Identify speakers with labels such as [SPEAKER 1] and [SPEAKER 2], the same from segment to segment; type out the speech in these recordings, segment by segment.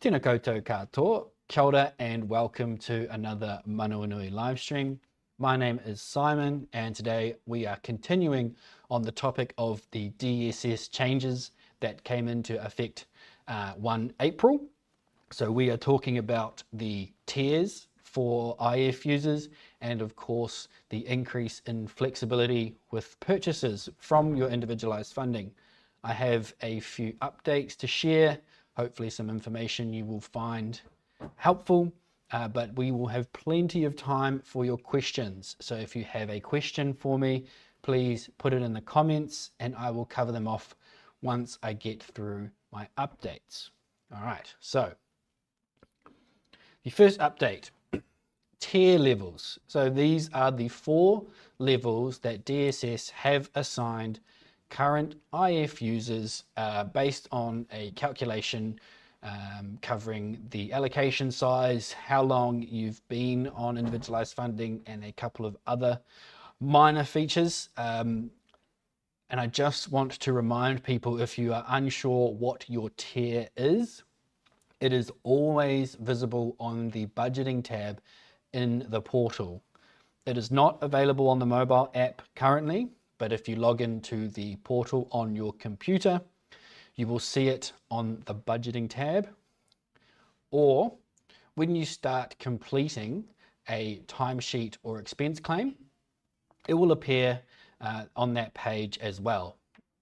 [SPEAKER 1] Tēnā koutou katoa, kia ora and welcome to another Manawanui live stream. My name is Simon and today we are continuing on the topic of the DSS changes that came into effect 1 April. So we are talking about the tiers for IF users and of course the increase in flexibility with purchases from your individualized funding. I have a few updates to share, hopefully some information you will find helpful, but we will have plenty of time for your questions. So if you have a question for me, please put it in the comments and I will cover them off once I get through my updates. All right, so the first update, tier levels. So these are the 4 levels that DSS have assigned current IF users based on a calculation covering the allocation size, how long you've been on individualized funding, and a couple of other minor features. And I just want to remind people, if you are unsure what your tier is, it is always visible on the budgeting tab in the portal. It is not available on the mobile app currently, but if you log into the portal on your computer, you will see it on the budgeting tab, or when you start completing a timesheet or expense claim, it will appear on that page as well.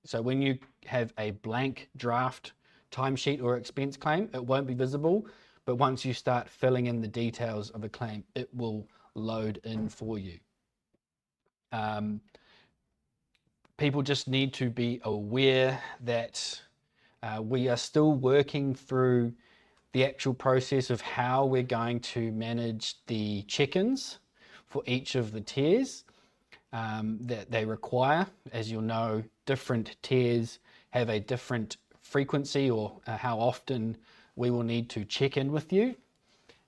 [SPEAKER 1] So when you have a blank draft timesheet or expense claim, it won't be visible, but once you start filling in the details of a claim, it will load in for you. People just need to be aware that we are still working through the actual process of how we're going to manage the check-ins for each of the tiers that they require. As you'll know, different tiers have a different frequency or how often we will need to check in with you.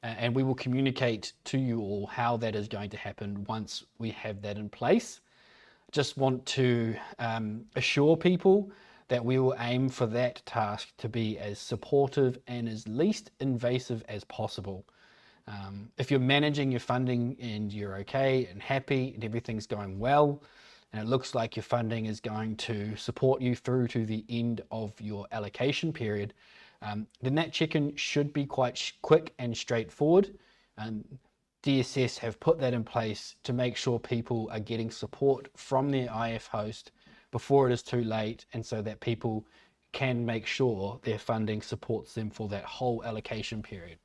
[SPEAKER 1] And we will communicate to you all how that is going to happen once we have that in place. Just want to assure people that we will aim for that task to be as supportive and as least invasive as possible. If you're managing your funding and you're okay and happy and everything's going well, and it looks like your funding is going to support you through to the end of your allocation period, then that check-in should be quite quick and straightforward. DSS have put that in place to make sure people are getting support from their IF host before it is too late, and so that people can make sure their funding supports them for that whole allocation period.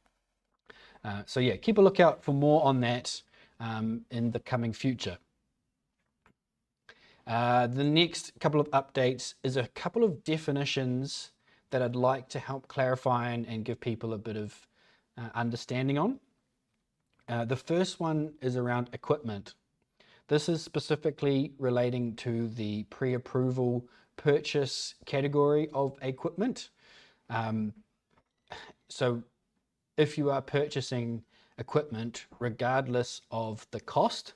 [SPEAKER 1] So yeah, keep a lookout for more on that in the coming future. The next couple of updates is a couple of definitions that I'd like to help clarify and give people a bit of understanding on. The first one is around equipment. This is specifically relating to the pre-approval purchase category of equipment. So if you are purchasing equipment, regardless of the cost,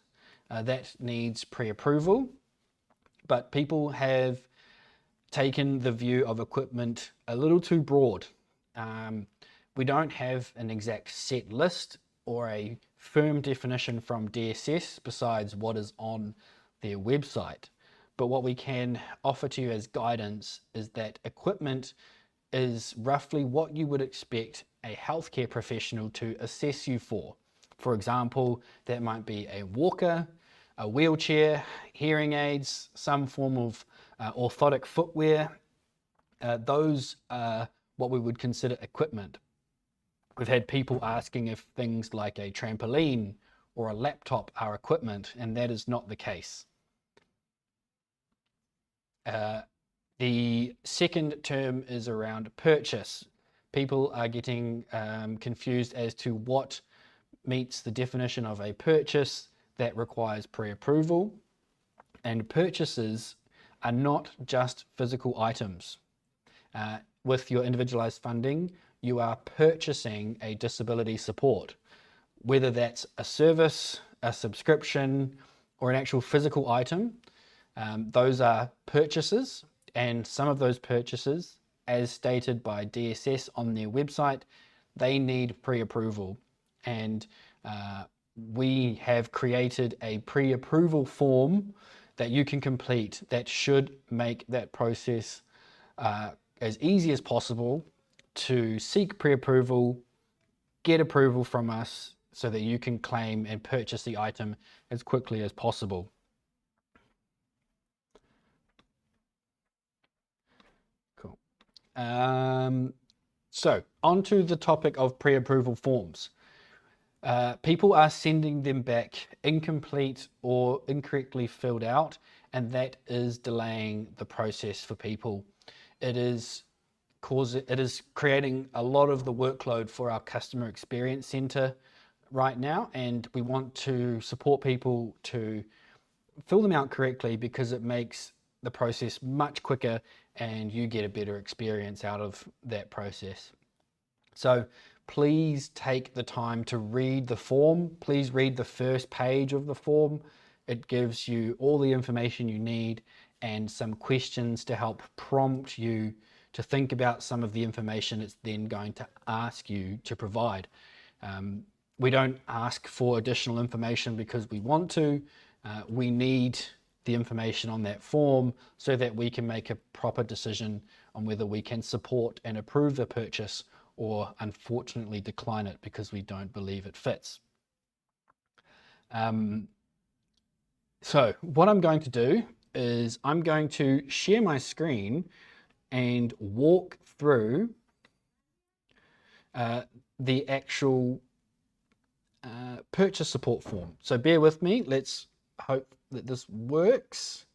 [SPEAKER 1] that needs pre-approval, but people have taken the view of equipment a little too broad. We don't have an exact set list or a firm definition from DSS besides what is on their website. But what we can offer to you as guidance is that equipment is roughly what you would expect a healthcare professional to assess you for. For example, that might be a walker, a wheelchair, hearing aids, some form of orthotic footwear. Those are what we would consider equipment. We've had people asking if things like a trampoline or a laptop are equipment, and that is not the case. The second term is around purchase. People are getting confused as to what meets the definition of a purchase that requires pre-approval, and purchases are not just physical items. With your individualized funding, you are purchasing a disability support, whether that's a service, a subscription, or an actual physical item. Those are purchases, and some of those purchases, as stated by DSS on their website, they need pre-approval, and we have created a pre-approval form that you can complete that should make that process as easy as possible to seek pre-approval, get approval from us so that you can claim and purchase the item as quickly as possible. Cool. So onto the topic of pre-approval forms. People are sending them back incomplete or incorrectly filled out, and that is delaying the process for people. It is creating a lot of the workload for our customer experience center right now, and we want to support people to fill them out correctly because it makes the process much quicker and you get a better experience out of that process. So please take the time to read the form. Please read the first page of the form. It gives you all the information you need and some questions to help prompt you to think about some of the information it's then going to ask you to provide. We don't ask for additional information because we want to. We need the information on that form so that we can make a proper decision on whether we can support and approve the purchase or unfortunately decline it because we don't believe it fits. So what I'm going to do is I'm going to share my screen and walk through the actual purchase support form. So bear with me. Let's hope that this works.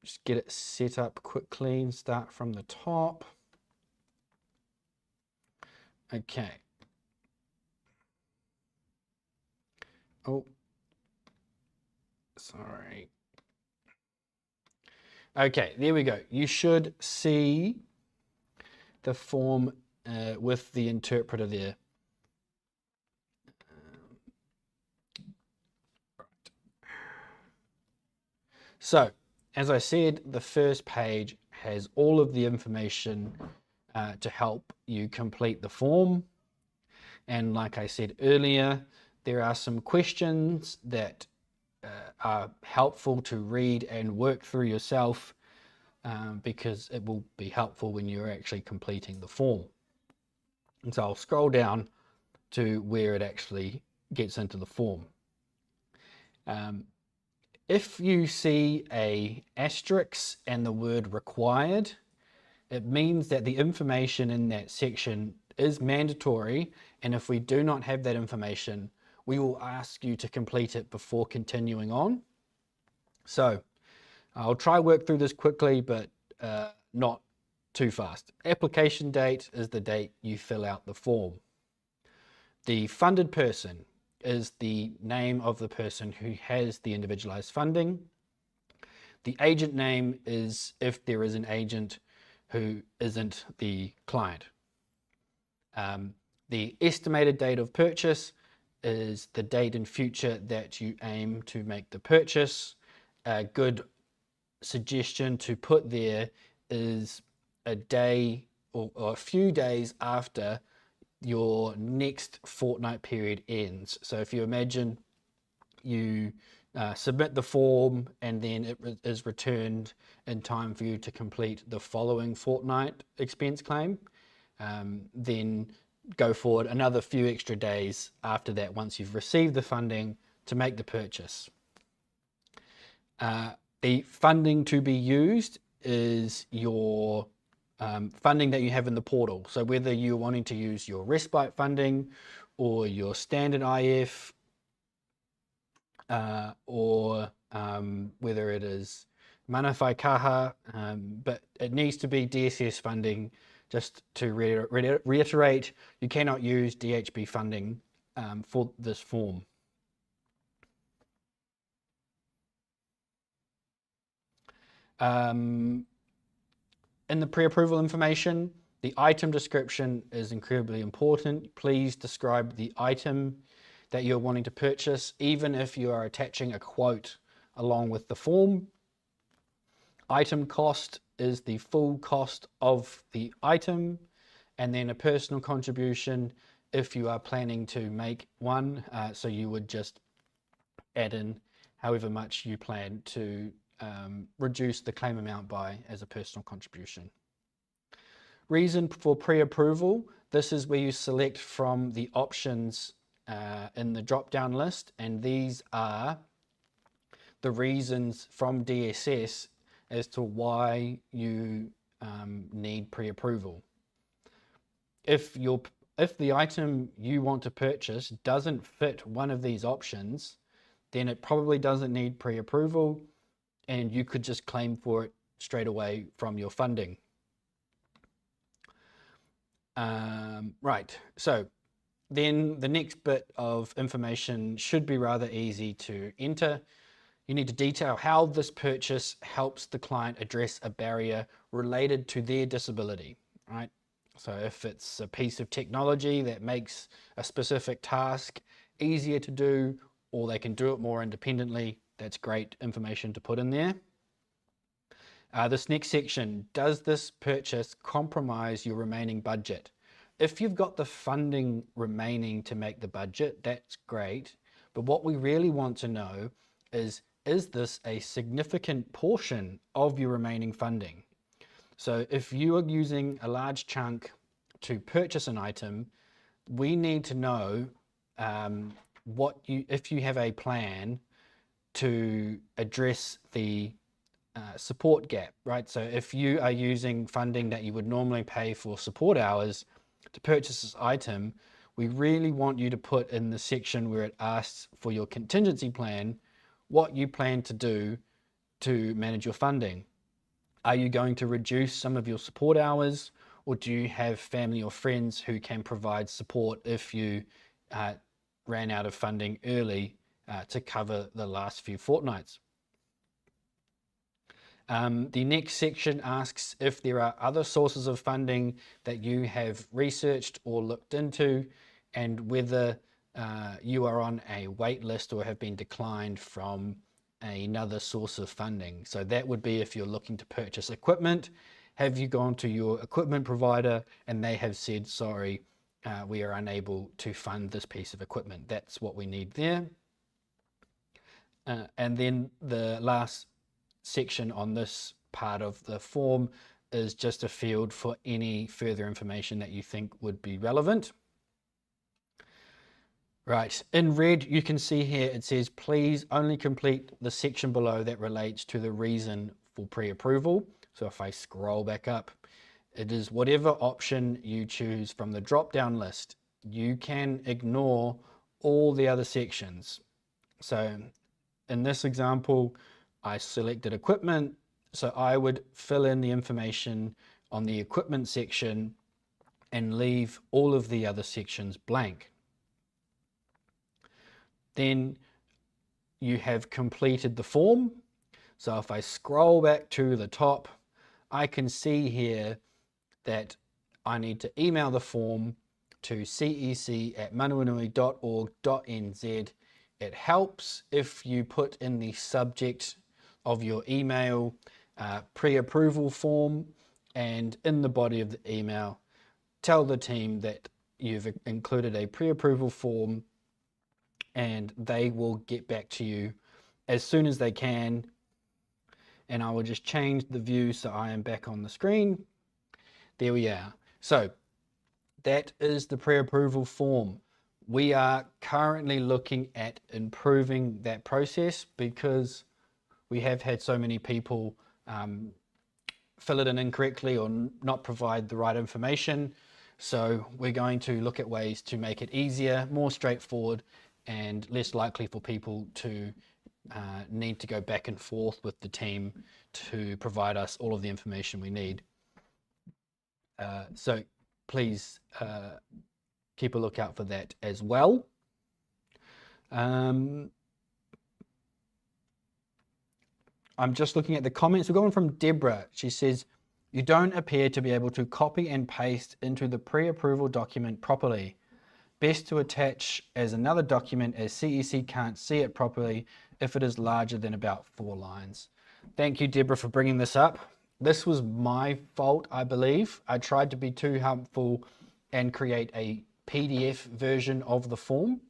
[SPEAKER 1] Just get it set up quickly and start from the top. Okay. Oh, sorry. Okay, there we go. You should see the form with the interpreter there. So, as I said, the first page has all of the information to help you complete the form. And like I said earlier, there are some questions that are helpful to read and work through yourself because it will be helpful when you're actually completing the form. And so I'll scroll down to where it actually gets into the form. If you see a asterisk and the word required, it means that the information in that section is mandatory, and if we do not have that information, we will ask you to complete it before continuing on. So I'll try work through this quickly, but not too fast. Application date is the date you fill out the form. The funded person is the name of the person who has the individualized funding. The agent name is if there is an agent who isn't the client. The estimated date of purchase is the date in future that you aim to make the purchase. A good suggestion to put there is a day or a few days after your next fortnight period ends. So if you imagine you submit the form and then it is returned in time for you to complete the following fortnight expense claim, then go forward another few extra days after that once you've received the funding to make the purchase. The funding to be used is your funding that you have in the portal. So whether you're wanting to use your respite funding or your standard IF, or whether it is Manawhai Kaha, but it needs to be DSS funding. Just to reiterate, you cannot use DHB funding for this form. In the pre-approval information, the item description is incredibly important. Please describe the item that you're wanting to purchase, even if you are attaching a quote along with the form. Item cost is the full cost of the item. and then a personal contribution if you are planning to make one. So you would just add in however much you plan to reduce the claim amount by as a personal contribution. Reason for pre-approval, this is where you select from the options in the drop-down list, and these are the reasons from DSS as to why you need pre-approval. If the item you want to purchase doesn't fit one of these options, then it probably doesn't need pre-approval, and you could just claim for it straight away from your funding. Right, so then the next bit of information should be rather easy to enter. You need to detail how this purchase helps the client address a barrier related to their disability, right? So if it's a piece of technology that makes a specific task easier to do, or they can do it more independently, that's great information to put in there. This next section, does this purchase compromise your remaining budget? If you've got the funding remaining to make the budget, that's great. But what we really want to know is this a significant portion of your remaining funding? So if you are using a large chunk to purchase an item, we need to know if you have a plan to address the support gap, right? So if you are using funding that you would normally pay for support hours to purchase this item, we really want you to put in the section where it asks for your contingency plan, what you plan to do to manage your funding. Are you going to reduce some of your support hours, or do you have family or friends who can provide support if you ran out of funding early to cover the last few fortnights? The next section asks if there are other sources of funding that you have researched or looked into, and whether you are on a wait list or have been declined from another source of funding. So that would be if you're looking to purchase equipment. Have you gone to your equipment provider and they have said, sorry, we are unable to fund this piece of equipment? That's what we need there. And then the last section on this part of the form is just a field for any further information that you think would be relevant. Right, in red you can see here it says please only complete the section below that relates to the reason for pre-approval. So if I scroll back up, it is whatever option you choose from the drop-down list. You can ignore all the other sections. So in this example, I selected equipment, so I would fill in the information on the equipment section and leave all of the other sections blank. Then you have completed the form. So if I scroll back to the top, I can see here that I need to email the form to cec@manuanui.org.nz. It helps if you put in the subject of your email pre-approval form, and in the body of the email tell the team that you've included a pre-approval form, and they will get back to you as soon as they can. And I will just change the view so I am back on the screen. There we are. So that is the pre-approval form. We are currently looking at improving that process because we have had so many people fill it in incorrectly or not provide the right information. So we're going to look at ways to make it easier, more straightforward, and less likely for people to need to go back and forth with the team to provide us all of the information we need. So please keep a lookout for that as well. I'm just looking at the comments. We're going from Deborah. She says, you don't appear to be able to copy and paste into the pre-approval document properly. Best to attach as another document, as CEC can't see it properly if it is larger than about 4 lines. Thank you, Deborah, for bringing this up. this was my fault, I believe. I tried to be too helpful and create a PDF version of the form.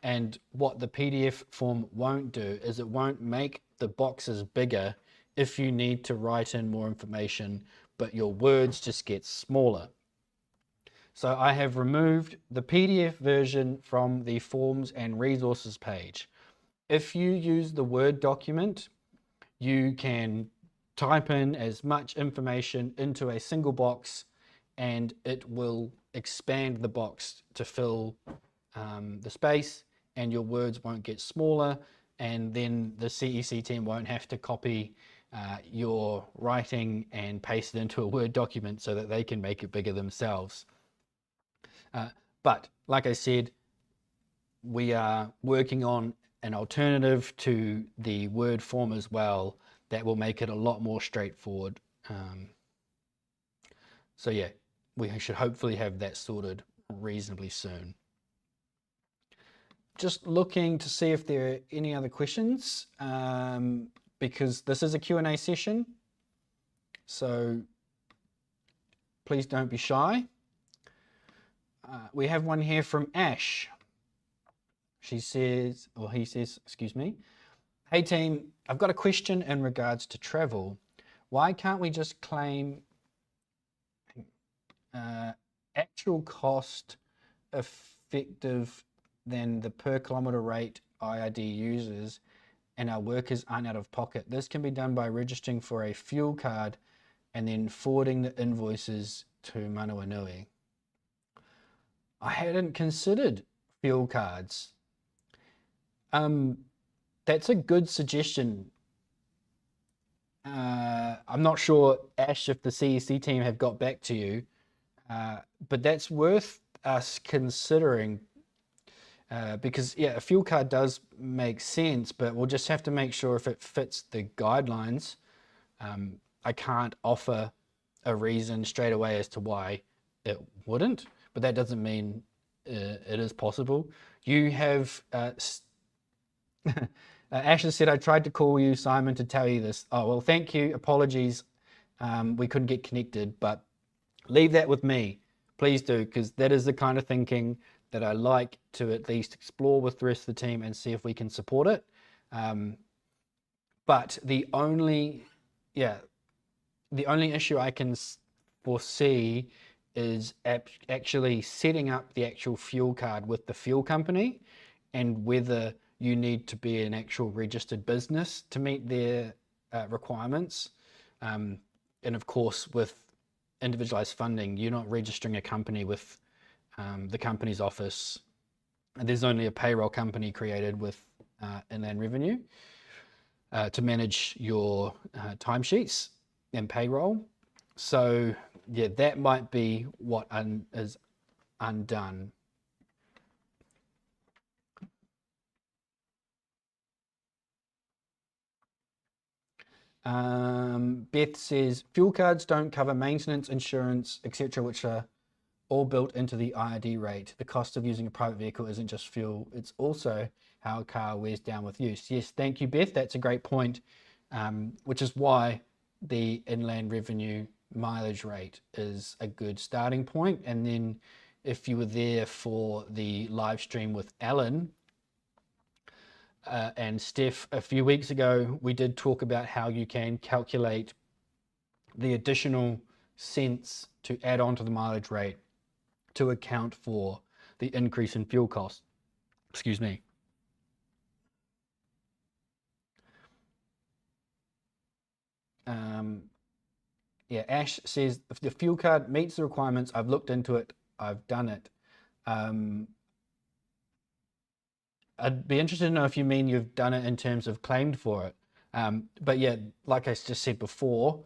[SPEAKER 1] And what the PDF form won't do is it won't make the boxes bigger if you need to write in more information, but your words just get smaller. So I have removed the PDF version from the forms and resources page. If you use the Word document, you can type in as much information into a single box and it will expand the box to fill the space, and your words won't get smaller, and then the CEC team won't have to copy your writing and paste it into a Word document so that they can make it bigger themselves. But like I said, we are working on an alternative to the Word form as well that will make it a lot more straightforward. So yeah, we should hopefully have that sorted reasonably soon. Just looking to see if there are any other questions, because this is a Q&A session, so please don't be shy. We have one here from Ash. She says, or he says, excuse me. Hey team, I've got a question in regards to travel. Why can't we just claim actual cost effective than the per kilometer rate IRD uses and our workers aren't out of pocket? This can be done by registering for a fuel card and then forwarding the invoices to Manawanui. I hadn't considered fuel cards. That's a good suggestion. I'm not sure, Ash, if the CEC team have got back to you, but that's worth us considering, because yeah, a fuel card does make sense, but we'll just have to make sure if it fits the guidelines. I can't offer a reason straight away as to why it wouldn't, but that doesn't mean it is possible. You have Ashley said, I tried to call you, Simon, to tell you this. Oh, well, thank you. Apologies. We couldn't get connected, but leave that with me. Please do, because that is the kind of thinking that I like to at least explore with the rest of the team and see if we can support it. But the only issue I can foresee is actually setting up the actual fuel card with the fuel company, and whether you need to be an actual registered business to meet their requirements. And of course, with individualized funding, you're not registering a company with the company's office. There's only a payroll company created with Inland Revenue to manage your timesheets and payroll. So yeah, that might be what is undone. Beth says, fuel cards don't cover maintenance, insurance, etc., which are all built into the IRD rate. The cost of using a private vehicle isn't just fuel, it's also how a car wears down with use. Yes, thank you, Beth. That's a great point, which is why the Inland Revenue mileage rate is a good starting point. And then if you were there for the live stream with Alan and Steph a few weeks ago, we did talk about how you can calculate the additional cents to add on to the mileage rate to account for the increase in fuel costs. Excuse me. Yeah, Ash says, if the fuel card meets the requirements, I've looked into it, I've done it. I'd be interested to know if you mean you've done it in terms of claimed for it. But yeah, like I just said before,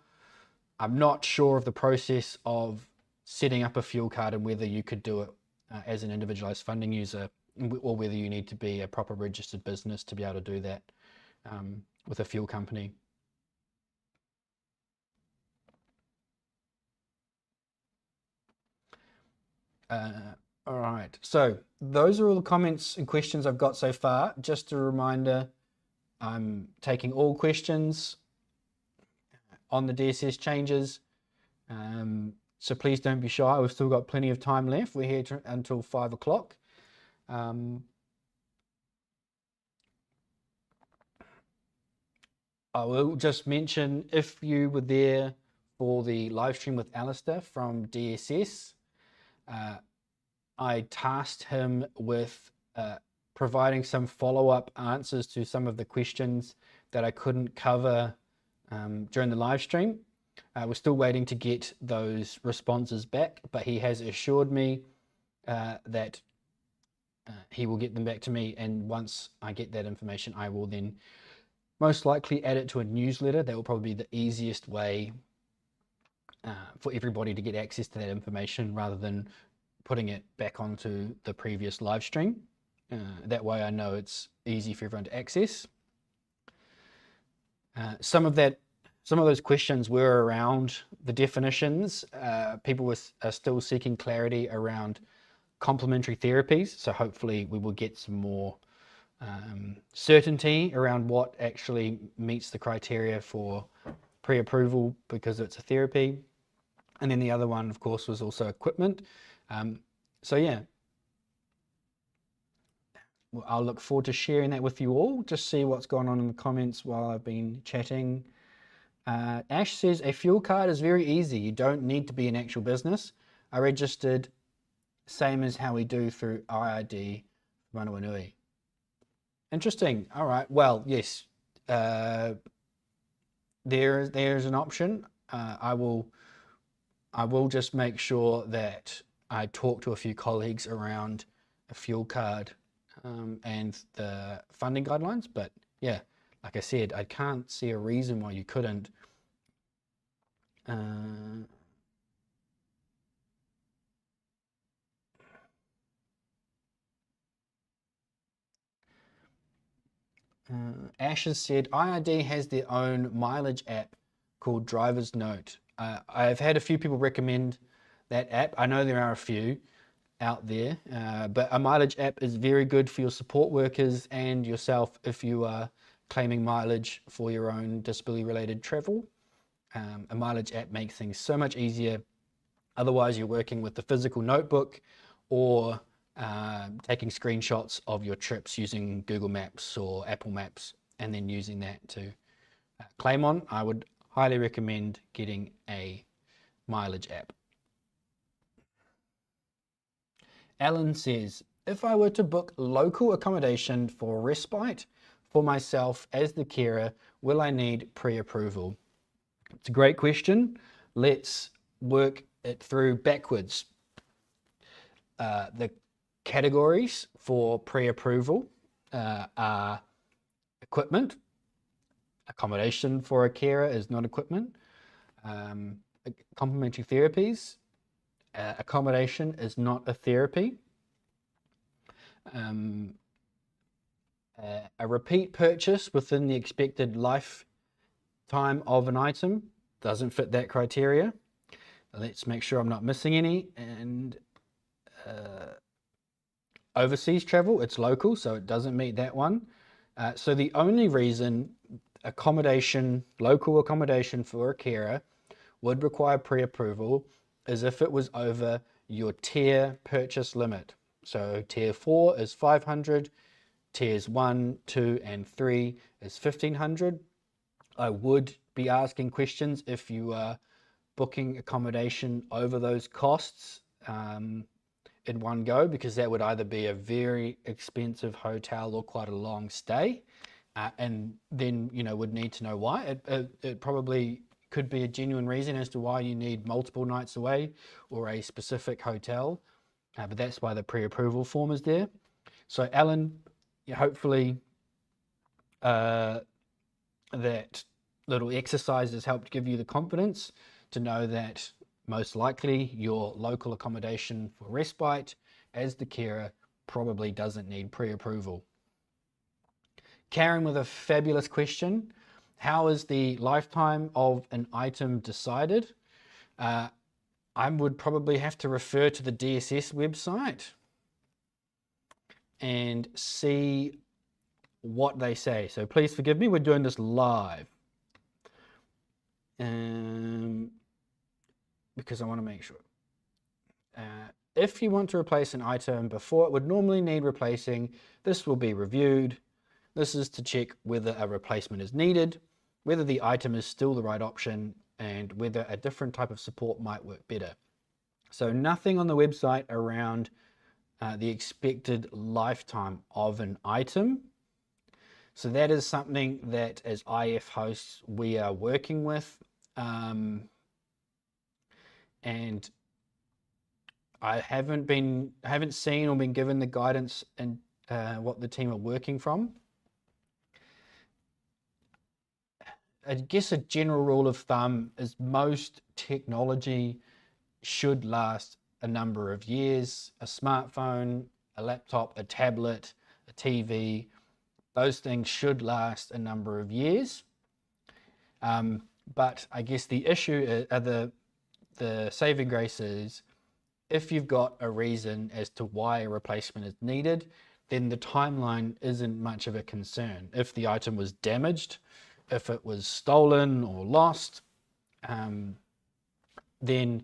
[SPEAKER 1] I'm not sure of the process of setting up a fuel card and whether you could do it as an individualized funding user, or whether you need to be a proper registered business to be able to do that with a fuel company. All right, so those are all the comments and questions I've got so far. Just a reminder, I'm taking all questions on the DSS changes. So please don't be shy. We've still got plenty of time left. We're here until 5 o'clock. I will just mention, if you were there for the live stream with Alistair from DSS, I tasked him with providing some follow-up answers to some of the questions that I couldn't cover during the live stream. We're still waiting to get those responses back, but he has assured me that he will get them back to me, and once I get that information, I will then most likely add it to a newsletter. That will probably be the easiest way for everybody to get access to that information, rather than putting it back onto the previous live stream. That way I know it's easy for everyone to access. Some of those questions were around the definitions. People are still seeking clarity around complementary therapies, so hopefully we will get some more certainty around what actually meets the criteria for pre-approval because it's a therapy. And then the other one, of course, was also equipment. So yeah, well, I'll look forward to sharing that with you all. Just see what's going on in the comments while I've been chatting. Ash says, a fuel card is very easy. You don't need to be an actual business. I registered same as how we do through IRD Manawinui. Interesting. All right. Well, yes, there's an option. I will just make sure that I talk to a few colleagues around a fuel card and the funding guidelines. But yeah, like I said, I can't see a reason why you couldn't. Ash has said IRD has their own mileage app called Driver's Note. I've had a few people recommend that app. I know there are a few out there, but a mileage app is very good for your support workers and yourself if you are claiming mileage for your own disability related travel. A mileage app makes things so much easier. Otherwise you're working with the physical notebook or taking screenshots of your trips using Google Maps or Apple Maps and then using that to claim on. I would highly recommend getting a mileage app. Alan says, if I were to book local accommodation for respite for myself as the carer, will I need pre-approval? It's a great question. Let's work it through backwards. The categories for pre-approval are equipment. Accommodation for a carer is not equipment. Complementary therapies. Accommodation is not a therapy. A repeat purchase within the expected lifetime of an item doesn't fit that criteria. Let's make sure I'm not missing any. And overseas travel, it's local, so it doesn't meet that one. So the only reason local accommodation for a carer would require pre-approval is if it was over your tier purchase limit. So tier 4 is 500, tiers 1, 2, and 3 is 1500. I would be asking questions if you are booking accommodation over those costs in one go, because that would either be a very expensive hotel or quite a long stay, and then would need to know why. It probably could be a genuine reason as to why you need multiple nights away or a specific hotel, but that's why the pre-approval form is there. So Alan, hopefully that little exercise has helped give you the confidence to know that most likely your local accommodation for respite as the carer probably doesn't need pre-approval. Karen with a fabulous question. How is the lifetime of an item decided? I would probably have to refer to the DSS website and see what they say. So please forgive me, we're doing this live. because I want to make sure. If you want to replace an item before it would normally need replacing, this will be reviewed. This is to check whether a replacement is needed, whether the item is still the right option, and whether a different type of support might work better. So nothing on the website around the expected lifetime of an item. So that is something that as IF hosts we are working with, and I haven't seen or been given the guidance and what the team are working from. I guess a general rule of thumb is most technology should last a number of years. A smartphone, a laptop, a tablet, a TV, those things should last a number of years. But I guess the issue, the saving grace is, if you've got a reason as to why a replacement is needed, then the timeline isn't much of a concern. If the item was damaged, if it was stolen or lost, then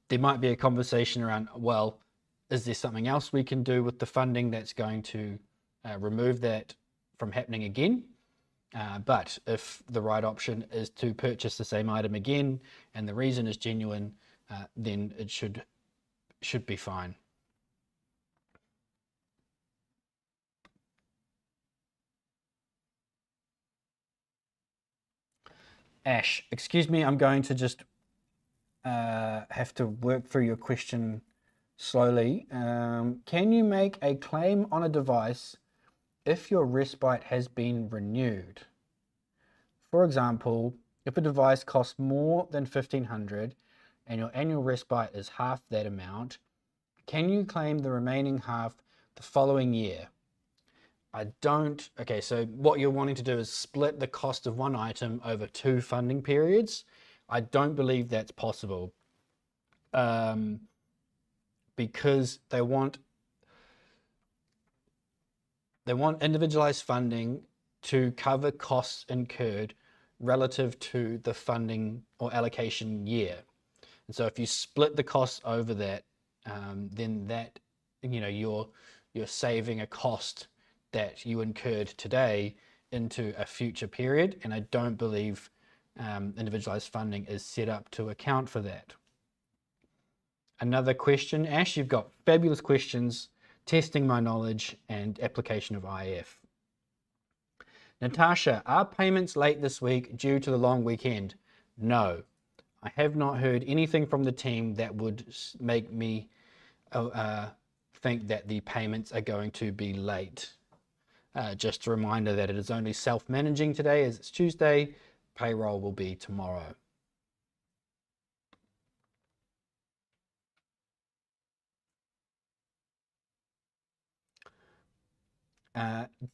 [SPEAKER 1] there might be a conversation around, well, is there something else we can do with the funding that's going to remove that from happening again? But if the right option is to purchase the same item again and the reason is genuine, then it should be fine. Ash, excuse me, I'm going to just have to work through your question slowly. Can you make a claim on a device if your respite has been renewed? For example, if a device costs more than $1,500 and your annual respite is half that amount, can you claim the remaining half the following year? Okay, so what you're wanting to do is split the cost of one item over 2 funding periods. I don't believe that's possible, because they want individualized funding to cover costs incurred relative to the funding or allocation year. And so if you split the costs over that, then that, you're saving a cost that you incurred today into a future period. And I don't believe individualized funding is set up to account for that. Another question, Ash, you've got fabulous questions, testing my knowledge and application of IF. Natasha, are payments late this week due to the long weekend? No, I have not heard anything from the team that would make me think that the payments are going to be late. Just a reminder that it is only self-managing today as it's Tuesday. Payroll will be tomorrow.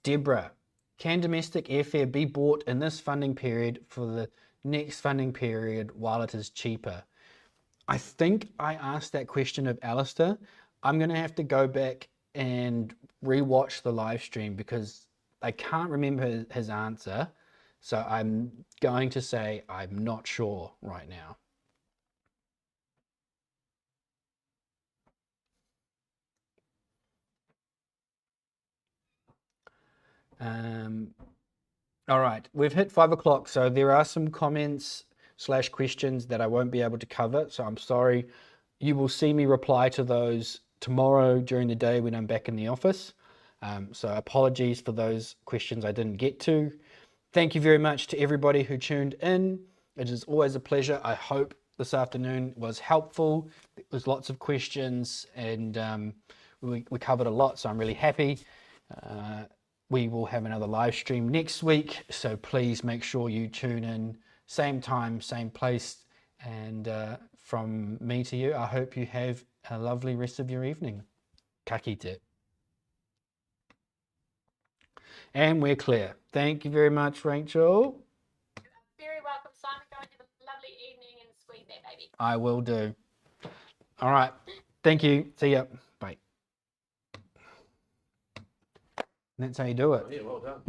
[SPEAKER 1] Deborah, can domestic airfare be bought in this funding period for the next funding period while it is cheaper? I think I asked that question of Alistair. I'm going to have to go back and rewatch the live stream because I can't remember his answer. So I'm going to say I'm not sure right now. All right, we've hit 5 o'clock, so there are some comments / questions that I won't be able to cover, so I'm sorry. You will see me reply to those tomorrow during the day when I'm back in the office. So apologies for those questions I didn't get to. Thank you very much to everybody who tuned in. It is always a pleasure. I hope this afternoon was helpful. There was lots of questions and we covered a lot, so I'm really happy. We will have another live stream next week, so please make sure you tune in, same time, same place. And from me to you, I hope you have a lovely rest of your evening. Ka kite. And we're clear. Thank you very much, Rachel.
[SPEAKER 2] You're very welcome, Simon. Go and have a lovely evening and squeeze that baby.
[SPEAKER 1] I will do. All right. Thank you. See ya. Bye. That's how you do it.
[SPEAKER 3] Yeah, well done.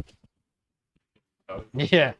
[SPEAKER 1] Yeah.